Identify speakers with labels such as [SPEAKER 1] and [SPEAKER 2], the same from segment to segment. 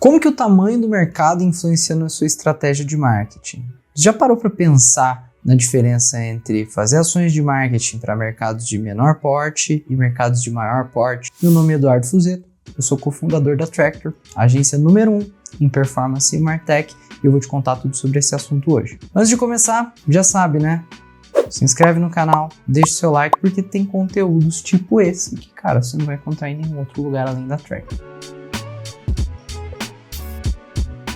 [SPEAKER 1] Como que o tamanho do mercado influencia na sua estratégia de marketing? Já parou para pensar na diferença entre fazer ações de marketing para mercados de menor porte e mercados de maior porte? Meu nome é Eduardo Fuzeto, eu sou cofundador da Tractor, a agência número 1 em performance e martech, e eu vou te contar tudo sobre esse assunto hoje. Antes de começar, já sabe, né? Se inscreve no canal, deixa o seu like, porque tem conteúdos tipo esse que, cara, você não vai encontrar em nenhum outro lugar além da Tractor.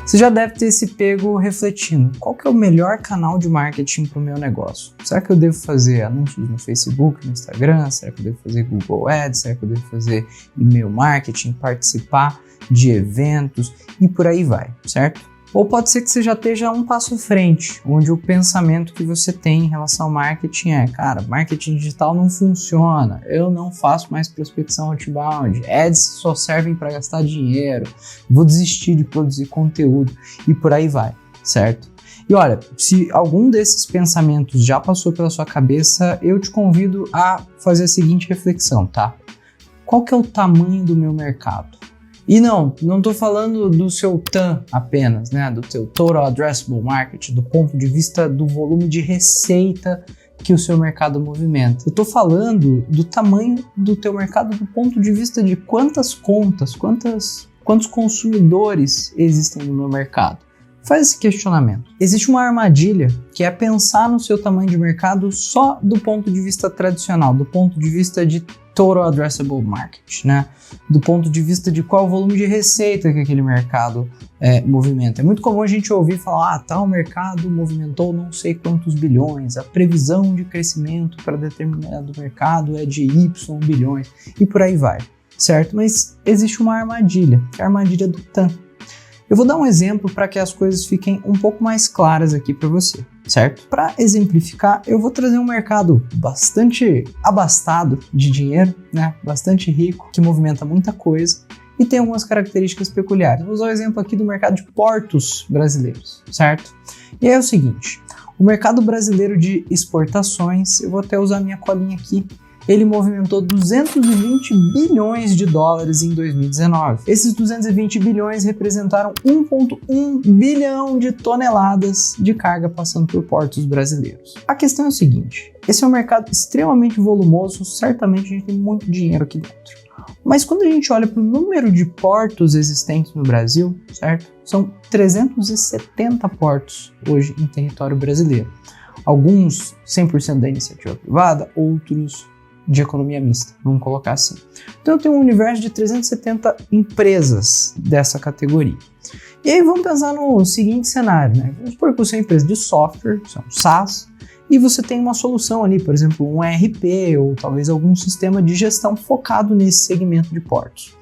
[SPEAKER 1] Você já deve ter se pego refletindo, qual que é o melhor canal de marketing para o meu negócio? Será que eu devo fazer anúncios no Facebook, no Instagram? Será que eu devo fazer Google Ads? Será que eu devo fazer e-mail marketing, participar de eventos e por aí vai, certo? Ou pode ser que você já esteja um passo à frente, onde o pensamento que você tem em relação ao marketing é, cara, marketing digital não funciona, eu não faço mais prospecção outbound, ads só servem para gastar dinheiro, vou desistir de produzir conteúdo e por aí vai, certo? E olha, se algum desses pensamentos já passou pela sua cabeça, eu te convido a fazer a seguinte reflexão, tá? Qual que é o tamanho do meu mercado? E não estou falando do seu TAM apenas, né? Do seu Total Addressable Market, do ponto de vista do volume de receita que o seu mercado movimenta. Eu estou falando do tamanho do teu mercado do ponto de vista de quantas contas, quantos consumidores existem no meu mercado. Faz esse questionamento. Existe uma armadilha que é pensar no seu tamanho de mercado só do ponto de vista tradicional, do ponto de vista de Total Addressable Market, né? Do ponto de vista de qual o volume de receita que aquele mercado movimenta. É muito comum a gente ouvir falar, tal mercado movimentou não sei quantos bilhões, a previsão de crescimento para determinado mercado é de Y bilhões e por aí vai, certo? Mas existe uma armadilha, que é a armadilha do TAM. Eu vou dar um exemplo para que as coisas fiquem um pouco mais claras aqui para você, certo? Para exemplificar, eu vou trazer um mercado bastante abastado de dinheiro, né? Bastante rico, que movimenta muita coisa e tem algumas características peculiares. Vou usar o exemplo aqui do mercado de portos brasileiros, certo? E aí é o seguinte, o mercado brasileiro de exportações, eu vou até usar minha colinha aqui, ele movimentou 220 bilhões de dólares em 2019. Esses 220 bilhões representaram 1,1 bilhão de toneladas de carga passando por portos brasileiros. A questão é o seguinte, esse é um mercado extremamente volumoso, certamente a gente tem muito dinheiro aqui dentro. Mas quando a gente olha para o número de portos existentes no Brasil, certo? São 370 portos hoje em território brasileiro. Alguns 100% da iniciativa privada, outros de economia mista, vamos colocar assim. Então eu tenho um universo de 370 empresas dessa categoria. E aí vamos pensar no seguinte cenário, né? Vamos supor que você é uma empresa de software, você é um SaaS, e você tem uma solução ali, por exemplo, um ERP ou talvez algum sistema de gestão focado nesse segmento de portos.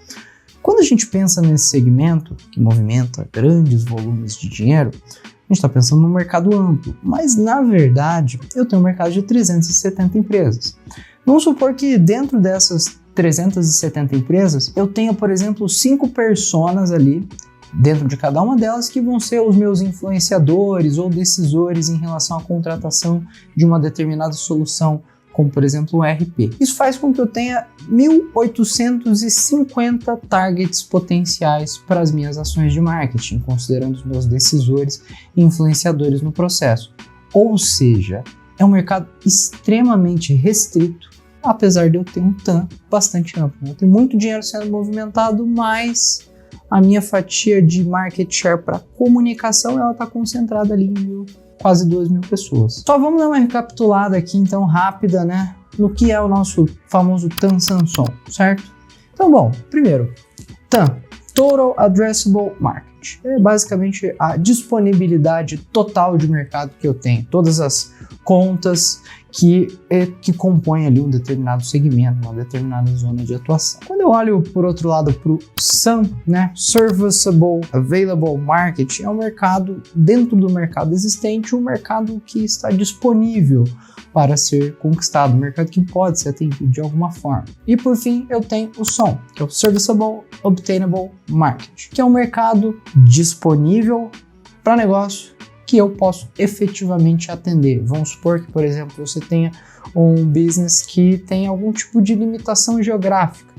[SPEAKER 1] Quando a gente pensa nesse segmento, que movimenta grandes volumes de dinheiro, a gente está pensando num mercado amplo, mas na verdade eu tenho um mercado de 370 empresas. Vamos supor que dentro dessas 370 empresas, eu tenha, por exemplo, 5 personas ali, dentro de cada uma delas, que vão ser os meus influenciadores ou decisores em relação à contratação de uma determinada solução, como por exemplo o ERP. Isso faz com que eu tenha 1.850 targets potenciais para as minhas ações de marketing, considerando os meus decisores e influenciadores no processo. Ou seja, é um mercado extremamente restrito, apesar de eu ter um TAM bastante amplo. Eu tenho muito dinheiro sendo movimentado, mas a minha fatia de market share para comunicação ela está concentrada ali em quase 2.000 pessoas. Só vamos dar uma recapitulada aqui então rápida, né, no que é o nosso famoso TAM Samson, certo? Então, bom, primeiro, TAM, Total Addressable Market, é basicamente a disponibilidade total de mercado que eu tenho, todas as contas que compõem ali um determinado segmento, uma determinada zona de atuação. Quando eu olho, por outro lado, para o SAM, né, Serviceable Available Market, é um mercado, dentro do mercado existente, um mercado que está disponível para ser conquistado, um mercado que pode ser atendido de alguma forma. E por fim, eu tenho o SOM, que é o Serviceable Obtainable Market, que é um mercado disponível para negócio que eu posso efetivamente atender. Vamos supor que, por exemplo, você tenha um business que tem algum tipo de limitação geográfica.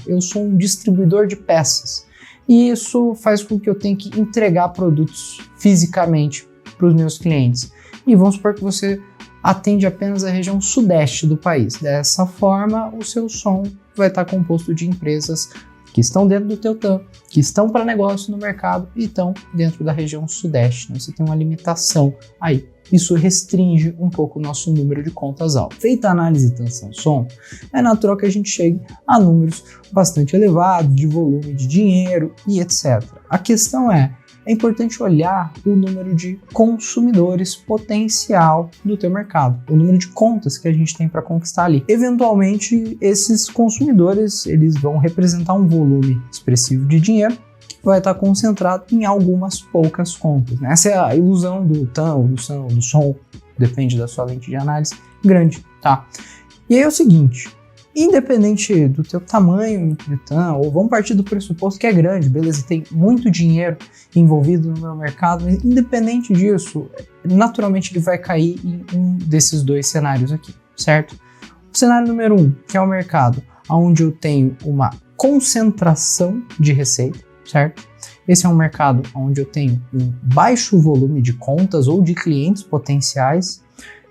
[SPEAKER 1] Eu sou um distribuidor de peças. e isso faz com que eu tenha que entregar produtos fisicamente para os meus clientes. E vamos supor que você atende apenas a região sudeste do país. Dessa forma, o seu som vai estar composto de empresas que estão dentro do teu TAM, que estão para negócio no mercado e estão dentro da região sudeste. Né? Você tem uma limitação aí. Isso restringe um pouco o nosso número de contas alvo. Feita a análise tensão-som, é natural que a gente chegue a números bastante elevados de volume de dinheiro e etc. A questão é importante olhar o número de consumidores potencial do teu mercado, o número de contas que a gente tem para conquistar ali. Eventualmente, esses consumidores eles vão representar um volume expressivo de dinheiro que vai estar concentrado em algumas poucas contas. Essa é a ilusão do TAM, do som, depende da sua lente de análise, grande, tá? E aí é o seguinte, independente do teu tamanho de TAM, ou vamos partir do pressuposto que é grande, beleza, tem muito dinheiro envolvido no meu mercado, mas independente disso, naturalmente ele vai cair em um desses dois cenários aqui, certo? O cenário número 1, que é o mercado onde eu tenho uma concentração de receita, certo? Esse é um mercado onde eu tenho um baixo volume de contas ou de clientes potenciais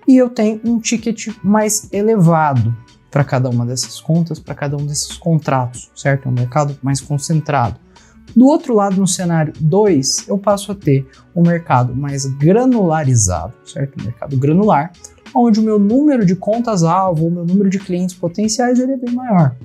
[SPEAKER 1] e eu tenho um ticket mais elevado para cada uma dessas contas, para cada um desses contratos, certo? É um mercado mais concentrado. Do outro lado, no cenário 2, eu passo a ter um mercado mais granularizado, certo? Um mercado granular, onde o meu número de contas-alvo, o meu número de clientes potenciais, ele é bem maior.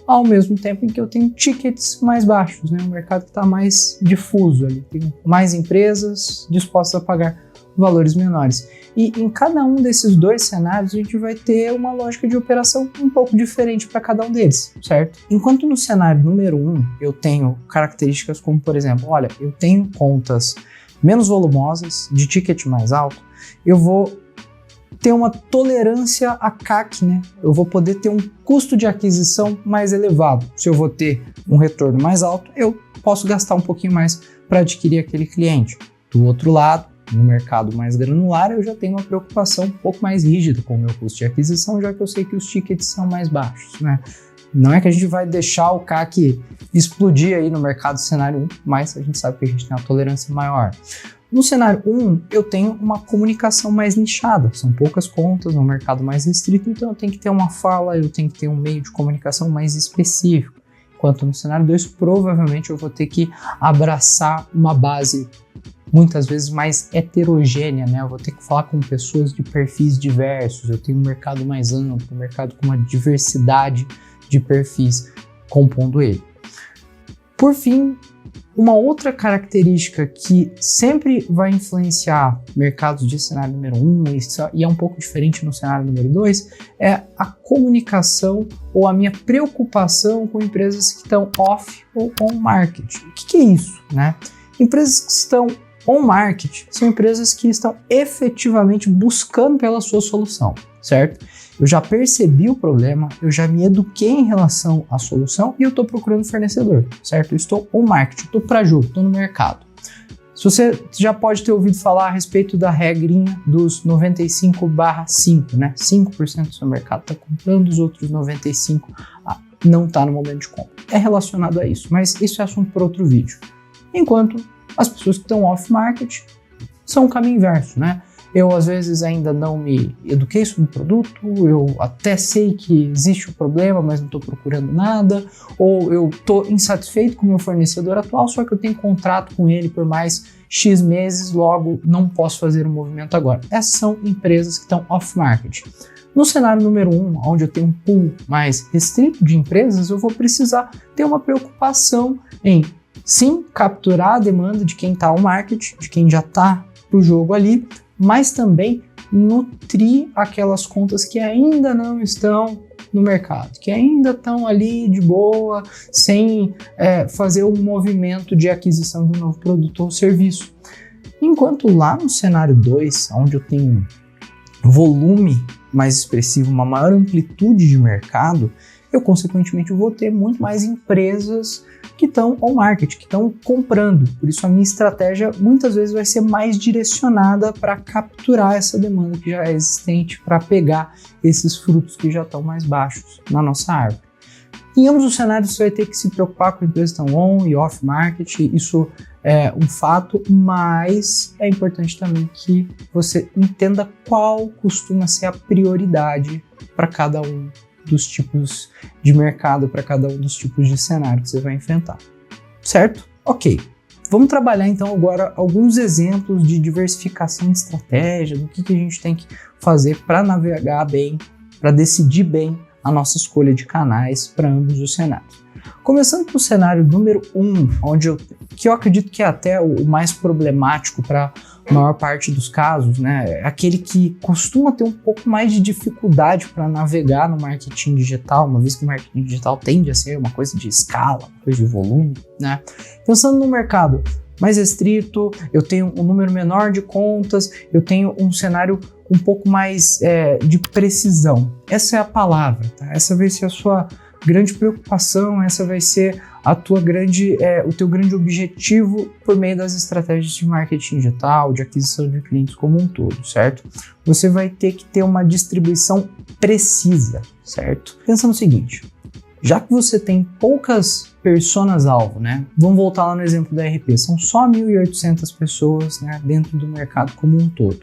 [SPEAKER 1] Ao mesmo tempo em que eu tenho tickets mais baixos, né? Um mercado que está mais difuso ali, tem mais empresas dispostas a pagar valores menores. E em cada um desses dois cenários a gente vai ter uma lógica de operação um pouco diferente para cada um deles, certo? Enquanto no cenário número 1 eu tenho características como, por exemplo, olha, eu tenho contas menos volumosas, de ticket mais alto, eu vou ter uma tolerância a CAC, né? Eu vou poder ter um custo de aquisição mais elevado. Se eu vou ter um retorno mais alto, eu posso gastar um pouquinho mais para adquirir aquele cliente. Do outro lado, no mercado mais granular, eu já tenho uma preocupação um pouco mais rígida com o meu custo de aquisição, já que eu sei que os tickets são mais baixos, né? Não é que a gente vai deixar o CAC explodir aí no mercado cenário 1, mas a gente sabe que a gente tem uma tolerância maior. No cenário 1, eu tenho uma comunicação mais nichada, são poucas contas, um mercado mais restrito, então eu tenho que ter uma fala, eu tenho que ter um meio de comunicação mais específico. Enquanto no cenário 2, provavelmente eu vou ter que abraçar uma base muitas vezes mais heterogênea, né? Eu vou ter que falar com pessoas de perfis diversos, eu tenho um mercado mais amplo, um mercado com uma diversidade de perfis compondo ele. Por fim, uma outra característica que sempre vai influenciar mercados de cenário número 1 e é um pouco diferente no cenário número 2 é a comunicação ou a minha preocupação com empresas que estão off ou on market. O que é isso, né? Empresas que estão on market são empresas que estão efetivamente buscando pela sua solução, certo? Eu já percebi o problema, eu já me eduquei em relação à solução e eu estou procurando fornecedor, certo? Eu estou on market, eu estou para jogo, estou no mercado. Se você já pode ter ouvido falar a respeito da regrinha dos 95/5, né? 5% do seu mercado está comprando, os outros 95% não está no momento de compra. É relacionado a isso, mas isso é assunto para outro vídeo. Enquanto as pessoas que estão off-market são o caminho inverso, né? Eu, às vezes, ainda não me eduquei sobre o produto, eu até sei que existe o problema, mas não estou procurando nada, ou eu estou insatisfeito com o meu fornecedor atual, só que eu tenho contrato com ele por mais X meses, logo não posso fazer o movimento agora. Essas são empresas que estão off-market. No cenário número 1, onde eu tenho um pool mais restrito de empresas, eu vou precisar ter uma preocupação em, sim, capturar a demanda de quem está on market, de quem já está pro jogo ali, mas também nutrir aquelas contas que ainda não estão no mercado, que ainda estão ali de boa, sem fazer um movimento de aquisição de um novo produto ou serviço. Enquanto lá no cenário 2, onde eu tenho volume mais expressivo, uma maior amplitude de mercado, eu consequentemente vou ter muito mais empresas que estão on market, que estão comprando. Por isso a minha estratégia muitas vezes vai ser mais direcionada para capturar essa demanda que já é existente, para pegar esses frutos que já estão mais baixos na nossa árvore. Em ambos os cenários você vai ter que se preocupar com empresas que estão on e off market, isso é um fato, mas é importante também que você entenda qual costuma ser a prioridade para cada um dos tipos de mercado, para cada um dos tipos de cenário que você vai enfrentar, certo? Ok, vamos trabalhar então agora alguns exemplos de diversificação de estratégia, do que a gente tem que fazer para navegar bem, para decidir bem a nossa escolha de canais para ambos os cenários. Começando com o cenário número 1, que eu acredito que é até o mais problemático para a maior parte dos casos, né? Aquele que costuma ter um pouco mais de dificuldade para navegar no marketing digital, uma vez que o marketing digital tende a ser uma coisa de escala, uma coisa de volume, né? Pensando no mercado mais restrito, eu tenho um número menor de contas, eu tenho um cenário um pouco mais de precisão. Essa é a palavra, tá? Essa vai ser a sua grande preocupação, essa vai ser o teu grande objetivo por meio das estratégias de marketing digital, de aquisição de clientes como um todo, certo? Você vai ter que ter uma distribuição precisa, certo? Pensa no seguinte, já que você tem poucas personas-alvo, né? Vamos voltar lá no exemplo da RP, são só 1.800 pessoas, né, dentro do mercado como um todo.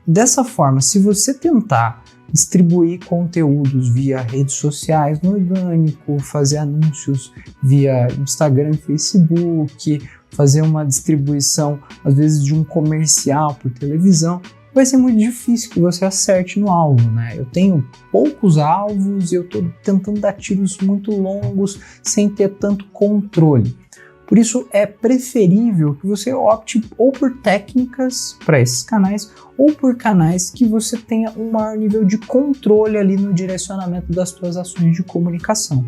[SPEAKER 1] Dessa forma, se você tentar distribuir conteúdos via redes sociais no orgânico, fazer anúncios via Instagram e Facebook, fazer uma distribuição, às vezes, de um comercial por televisão, vai ser muito difícil que você acerte no alvo, né? Eu tenho poucos alvos e eu estou tentando dar tiros muito longos sem ter tanto controle. Por isso é preferível que você opte ou por técnicas para esses canais ou por canais que você tenha um maior nível de controle ali no direcionamento das suas ações de comunicação.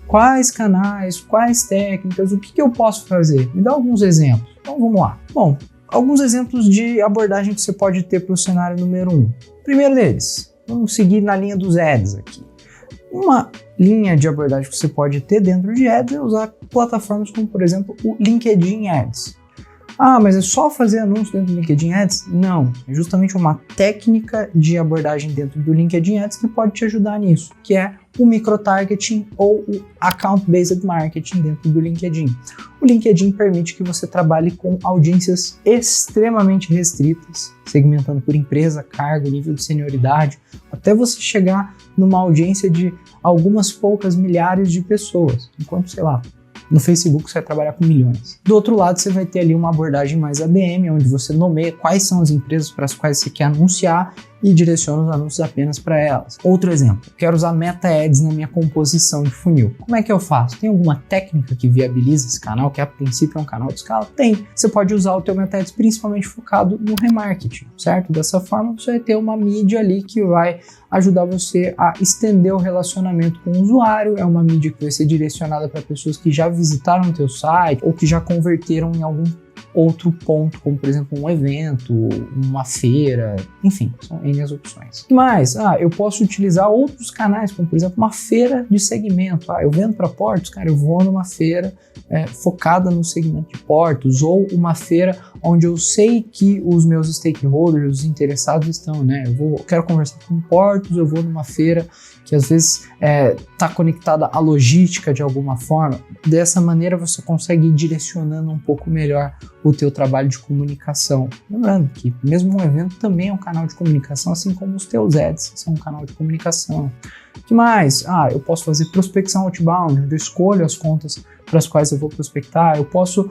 [SPEAKER 1] Quais canais, quais técnicas, o que eu posso fazer? Me dá alguns exemplos. Então vamos lá. Bom, alguns exemplos de abordagem que você pode ter para o cenário número 1. Primeiro deles, vamos seguir na linha dos ads aqui. Uma linha de abordagem que você pode ter dentro de ads é usar plataformas como, por exemplo, o LinkedIn Ads. Ah, mas é só fazer anúncio dentro do LinkedIn Ads? Não, é justamente uma técnica de abordagem dentro do LinkedIn Ads que pode te ajudar nisso, que é o microtargeting ou o account-based marketing dentro do LinkedIn. O LinkedIn permite que você trabalhe com audiências extremamente restritas, segmentando por empresa, cargo, nível de senioridade, até você chegar numa audiência de algumas poucas milhares de pessoas, enquanto, sei lá, no Facebook você vai trabalhar com milhões. Do outro lado, você vai ter ali uma abordagem mais ABM, onde você nomeia quais são as empresas para as quais você quer anunciar e direciona os anúncios apenas para elas. Outro exemplo, quero usar Meta Ads na minha composição de funil. Como é que eu faço? Tem alguma técnica que viabiliza esse canal, que a princípio é um canal de escala? Tem. Você pode usar o teu Meta Ads principalmente focado no remarketing, certo? Dessa forma, você vai ter uma mídia ali que vai ajudar você a estender o relacionamento com o usuário. É uma mídia que vai ser direcionada para pessoas que já visitaram o teu site ou que já converteram em algum outro ponto, como por exemplo um evento, uma feira, enfim, são N as opções. Mas, eu posso utilizar outros canais, como por exemplo uma feira de segmento. Eu vendo para portos, cara, eu vou numa feira focada no segmento de portos, ou uma feira onde eu sei que os meus stakeholders, os interessados estão, né? Eu quero conversar com portos, eu vou numa feira que às vezes está conectada à logística de alguma forma. Dessa maneira você consegue ir direcionando um pouco melhor o teu trabalho de comunicação. Lembrando que mesmo um evento também é um canal de comunicação, assim como os teus ads são um canal de comunicação. O que mais? Eu posso fazer prospecção outbound, eu escolho as contas para as quais eu vou prospectar, eu posso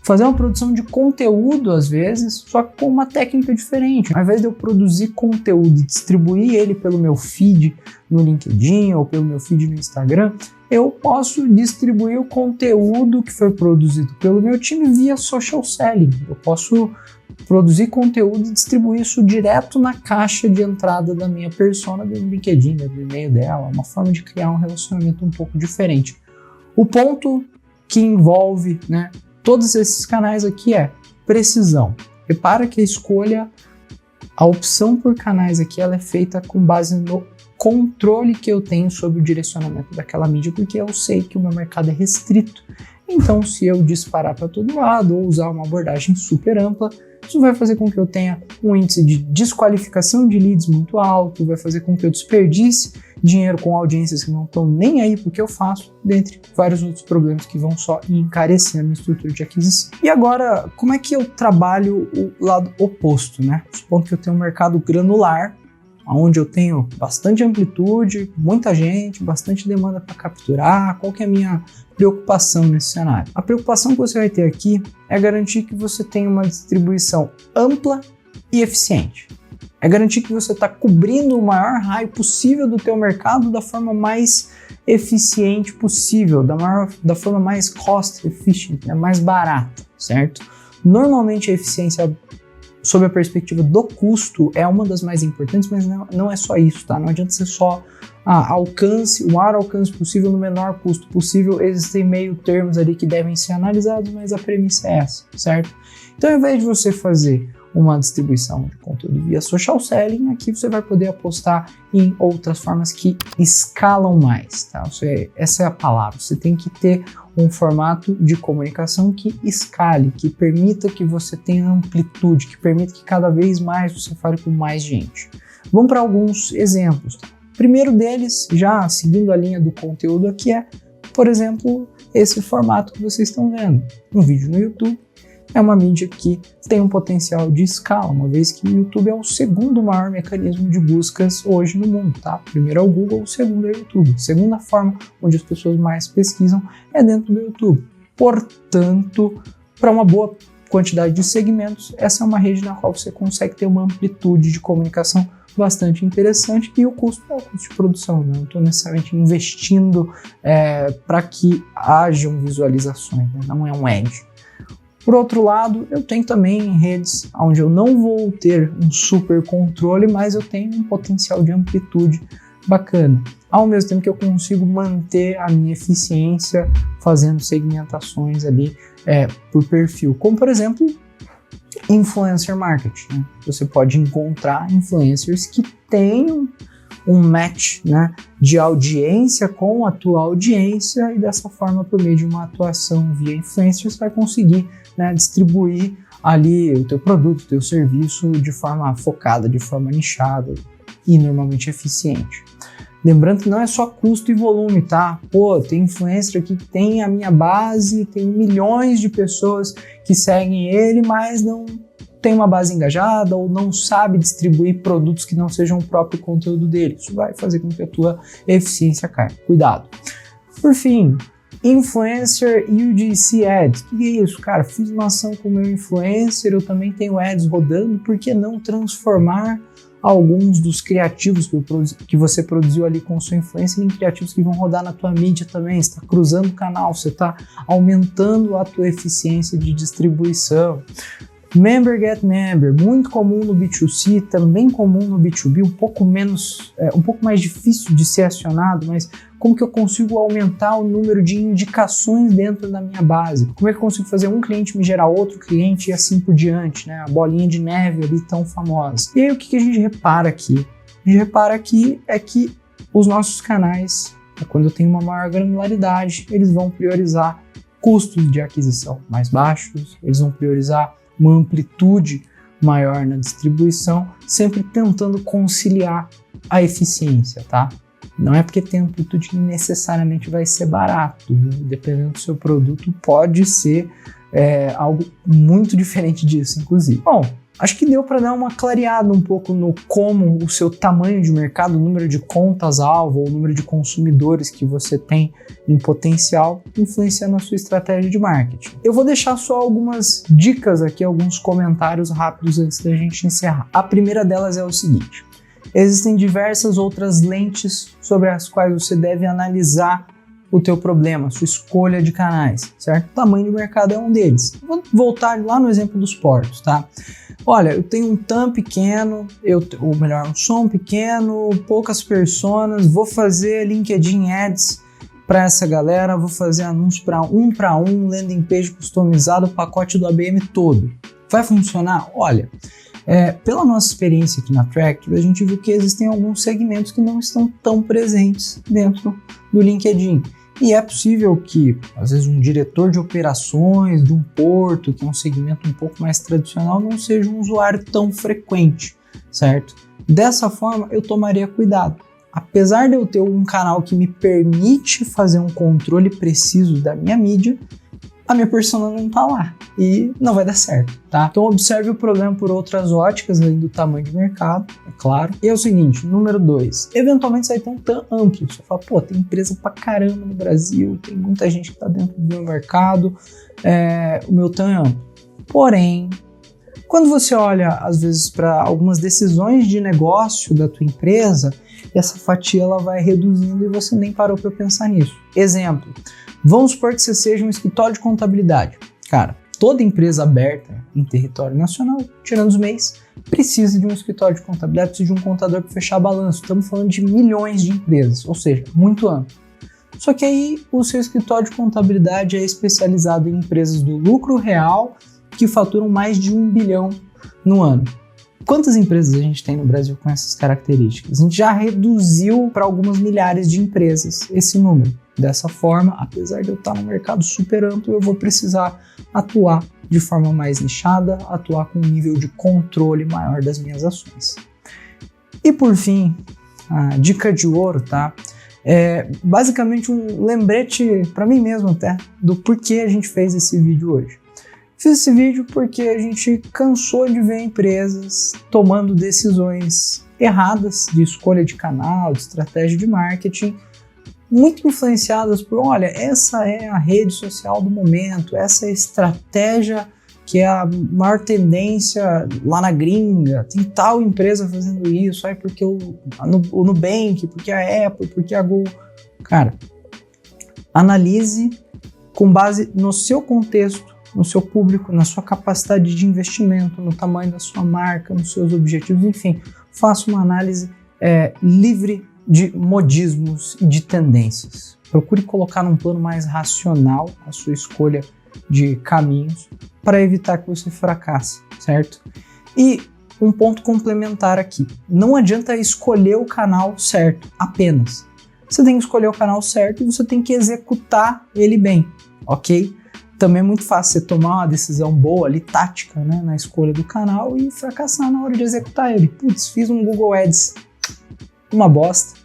[SPEAKER 1] fazer uma produção de conteúdo às vezes, só que com uma técnica diferente. Ao invés de eu produzir conteúdo e distribuir ele pelo meu feed no LinkedIn ou pelo meu feed no Instagram, eu posso distribuir o conteúdo que foi produzido pelo meu time via social selling. Eu posso produzir conteúdo e distribuir isso direto na caixa de entrada da minha persona do LinkedIn, do e-mail dela, uma forma de criar um relacionamento um pouco diferente. O ponto que envolve, né, todos esses canais aqui é precisão. Repara que a opção por canais aqui, ela é feita com base no controle que eu tenho sobre o direcionamento daquela mídia, porque eu sei que o meu mercado é restrito. Então, se eu disparar para todo lado ou usar uma abordagem super ampla, Isso vai fazer com que eu tenha um índice de desqualificação de leads muito alto, vai fazer com que eu desperdice dinheiro com audiências que não estão nem aí porque eu faço, dentre vários outros problemas que vão só encarecer a minha estrutura de aquisição. E agora, como é que eu trabalho o lado oposto, né? Supondo que eu tenho um mercado granular, onde eu tenho bastante amplitude, muita gente, bastante demanda para capturar. Qual que é a minha preocupação nesse cenário? A preocupação que você vai ter aqui é garantir que você tenha uma distribuição ampla e eficiente. É garantir que você está cobrindo o maior raio possível do teu mercado da forma mais eficiente possível, da forma mais cost efficient, né, mais barata, certo? Normalmente a eficiência sob a perspectiva do custo é uma das mais importantes, mas não é só isso, tá? Não adianta ser só alcance, o maior alcance possível no menor custo possível. Existem meio termos ali que devem ser analisados, mas a premissa é essa, certo? Então, ao invés de você fazer uma distribuição de conteúdo via social selling, aqui você vai poder apostar em outras formas que escalam mais, tá? Essa é a palavra. Você tem que ter um formato de comunicação que escale, que permita que você tenha amplitude, que permita que cada vez mais você fale com mais gente. Vamos para alguns exemplos. O primeiro deles, já seguindo a linha do conteúdo aqui, é, por exemplo, esse formato que vocês estão vendo. Um vídeo no YouTube é uma mídia que tem um potencial de escala, uma vez que o YouTube é o segundo maior mecanismo de buscas hoje no mundo, tá? Primeiro é o Google, o segundo é o YouTube. A segunda forma onde as pessoas mais pesquisam é dentro do YouTube. Portanto, para uma boa quantidade de segmentos, essa é uma rede na qual você consegue ter uma amplitude de comunicação bastante interessante, e o custo é o custo de produção, né? Não estou necessariamente investindo para que hajam visualizações, né? Não é um ad. Por outro lado, eu tenho também redes onde eu não vou ter um super controle, mas eu tenho um potencial de amplitude bacana. Ao mesmo tempo que eu consigo manter a minha eficiência fazendo segmentações ali por perfil. Como, por exemplo, influencer marketing, né? Você pode encontrar influencers que tenham um match, né, de audiência com a tua audiência, e dessa forma, por meio de uma atuação via influencer, você vai conseguir, né, distribuir ali o teu produto, o teu serviço de forma focada, de forma nichada e normalmente eficiente. Lembrando que não é só custo e volume, tá? Pô, tem influencer aqui que tem a minha base, tem milhões de pessoas que seguem ele, mas não tem uma base engajada ou não sabe distribuir produtos que não sejam o próprio conteúdo dele. Isso vai fazer com que a tua eficiência caia. Cuidado. Por fim, influencer UGC Ads. O que é isso? Cara, fiz uma ação com o meu influencer, eu também tenho ads rodando, por que não transformar alguns dos criativos que você produziu ali com o seu influencer em criativos que vão rodar na tua mídia também? Você está cruzando o canal, você está aumentando a tua eficiência de distribuição. Member get member, muito comum no B2C, também comum no B2B, um pouco mais difícil de ser acionado, mas como que eu consigo aumentar o número de indicações dentro da minha base? Como é que eu consigo fazer um cliente me gerar outro cliente e assim por diante, né? A bolinha de neve ali tão famosa. E aí o que a gente repara aqui? A gente repara aqui é que os nossos canais, quando eu tenho uma maior granularidade, eles vão priorizar custos de aquisição mais baixos, eles vão priorizar uma amplitude maior na distribuição, sempre tentando conciliar a eficiência, tá? Não é porque tem amplitude que necessariamente vai ser barato, viu? Dependendo do seu produto, pode ser algo muito diferente disso, inclusive. Bom, acho que deu para dar uma clareada um pouco no como o seu tamanho de mercado, o número de contas-alvo, ou o número de consumidores que você tem em potencial influencia na sua estratégia de marketing. Eu vou deixar só algumas dicas aqui, alguns comentários rápidos antes da gente encerrar. A primeira delas é o seguinte: existem diversas outras lentes sobre as quais você deve analisar o teu problema, a sua escolha de canais, certo? O tamanho do mercado é um deles. Vou voltar lá no exemplo dos portos, tá? Olha, eu tenho um TAM pequeno, ou melhor, um som pequeno, poucas personas, vou fazer LinkedIn Ads para essa galera, vou fazer anúncio para um, landing page customizado, o pacote do ABM todo. Vai funcionar? Olha, pela nossa experiência aqui na Tractor, a gente viu que existem alguns segmentos que não estão tão presentes dentro do LinkedIn. E é possível que, às vezes, um diretor de operações de um porto, que é um segmento um pouco mais tradicional, não seja um usuário tão frequente, certo? Dessa forma, eu tomaria cuidado. Apesar de eu ter um canal que me permite fazer um controle preciso da minha mídia, a minha persona não tá lá e não vai dar certo, tá? Então observe o problema por outras óticas, além do tamanho de mercado, é claro. E é o seguinte, número 2, eventualmente isso vai ter tão amplo. Você fala, pô, tem empresa pra caramba no Brasil, tem muita gente que tá dentro do meu mercado, o meu TAM é amplo. Porém, quando você olha, às vezes, para algumas decisões de negócio da tua empresa, essa fatia ela vai reduzindo e você nem parou para pensar nisso. Exemplo, vamos supor que você seja um escritório de contabilidade. Cara, toda empresa aberta em território nacional, tirando os MEIs, precisa de um escritório de contabilidade, precisa de um contador para fechar balanço. Estamos falando de milhões de empresas, ou seja, muito amplo. Só que aí o seu escritório de contabilidade é especializado em empresas do lucro real que faturam mais de 1 bilhão no ano. Quantas empresas a gente tem no Brasil com essas características? A gente já reduziu para algumas milhares de empresas esse número. Dessa forma, apesar de eu estar no mercado super amplo, eu vou precisar atuar de forma mais nichada, atuar com um nível de controle maior das minhas ações. E por fim, a dica de ouro, tá? É basicamente um lembrete para mim mesmo até do porquê a gente fez esse vídeo hoje. Fiz esse vídeo porque a gente cansou de ver empresas tomando decisões erradas de escolha de canal, de estratégia de marketing, muito influenciadas por, olha, essa é a rede social do momento, essa é a estratégia que é a maior tendência lá na gringa, tem tal empresa fazendo isso, aí porque o Nubank, porque a Apple, porque a Google. Cara, analise com base no seu contexto, no seu público, na sua capacidade de investimento, no tamanho da sua marca, nos seus objetivos, enfim, faça uma análise livre de modismos e de tendências. Procure colocar num plano mais racional a sua escolha de caminhos para evitar que você fracasse, certo? E um ponto complementar aqui, não adianta escolher o canal certo apenas. Você tem que escolher o canal certo e você tem que executar ele bem, ok? Também é muito fácil você tomar uma decisão boa ali, tática, né, na escolha do canal e fracassar na hora de executar ele. Putz, fiz um Google Ads, uma bosta,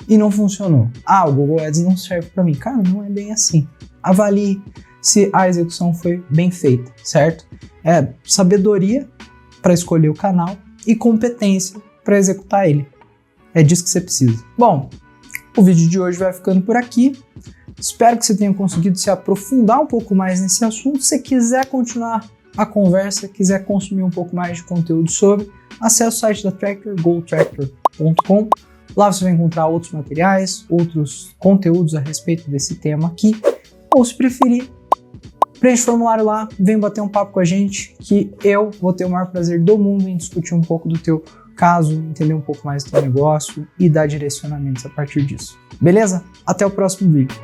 [SPEAKER 1] e não funcionou. Ah, o Google Ads não serve para mim. Cara, não é bem assim. Avalie se a execução foi bem feita, certo? É sabedoria para escolher o canal e competência para executar ele. É disso que você precisa. Bom, o vídeo de hoje vai ficando por aqui. Espero que você tenha conseguido se aprofundar um pouco mais nesse assunto. Se você quiser continuar a conversa, quiser consumir um pouco mais de conteúdo sobre, acesse o site da Tractor, gotractor.com. Lá você vai encontrar outros materiais, outros conteúdos a respeito desse tema aqui. Ou se preferir, preenche o formulário lá, vem bater um papo com a gente, que eu vou ter o maior prazer do mundo em discutir um pouco do teu caso, entender um pouco mais do teu negócio e dar direcionamentos a partir disso. Beleza? Até o próximo vídeo.